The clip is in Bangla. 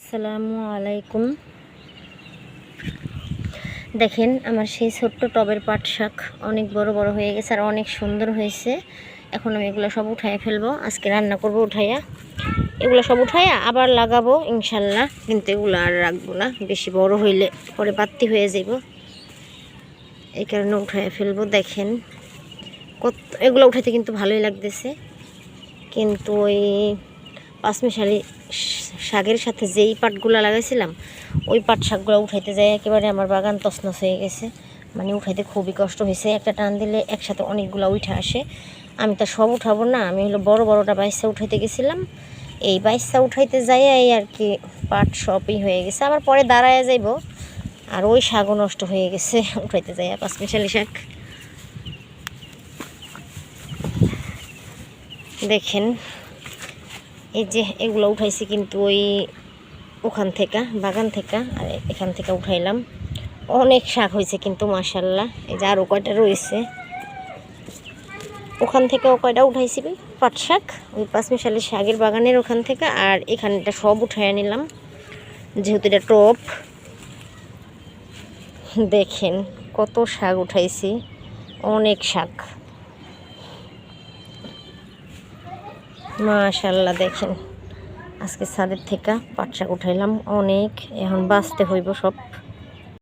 আসসালামু আলাইকুম। দেখেন আমার সেই ছোট্ট টবের পাট শাক অনেক বড় বড় হয়ে গেছে আর অনেক সুন্দর হয়েছে। এখন আমি এগুলো সব উঠাইয়া ফেলবো, আজকে রান্না করব উঠাইয়া। এগুলো সব উঠাইয়া আবার লাগাবো ইনশাল্লাহ, কিন্তু এগুলো আর রাখবো না, বেশি বড় হইলে পরে বাড়তি হয়ে যাব, এই কারণে উঠাইয়া ফেলবো। দেখেন কত এগুলো উঠাইতে কিন্তু ভালোই লাগতেছে, কিন্তু ওই পাঁচমিশালি শাকের সাথে যেই পাটগুলো লাগাইছিলাম ওই পাট শাকগুলো উঠাইতে যাই একেবারে আমার বাগান তছনছ হয়ে গেছে। মানে উঠাইতে খুবই কষ্ট হয়েছে, একটা টান দিলে একসাথে অনেকগুলো উঠে আসে। আমি তো সব উঠাবো না, আমি হলো বড় বড়টা বাইসা উঠাইতে গেছিলাম, এই বাইসা উঠাইতে যাই আর কি পাট সবই হয়ে গেছে। আবার পরে দাঁড়ায় যাইব, আর ওই শাকও নষ্ট হয়ে গেছে উঠাইতে যাই পাঁচমিশালি শাক। দেখেন এই যে এগুলো উঠাইছি কিন্তু ওখান থেকে বাগান থেকে, আর এখান থেকে উঠাইলাম। অনেক শাক হয়েছে কিন্তু মাশাল্লাহ। এই যে আরও কয়টা রয়েছে, ওখান থেকেও কয়টা উঠাইছি পাট শাক, ওই পাঁচমিশালি শাকের বাগানের ওখান থেকে। আর এখানটা সব উঠাইয়া নিলাম যেহেতু এটা টপ। দেখেন কত শাক উঠাইছি, অনেক শাক মাশাল্লাহ। দেখেন আজকে ছাদের থেকে পাট শাক উঠাইলাম অনেক, এখন বাঁচতে হইব সব।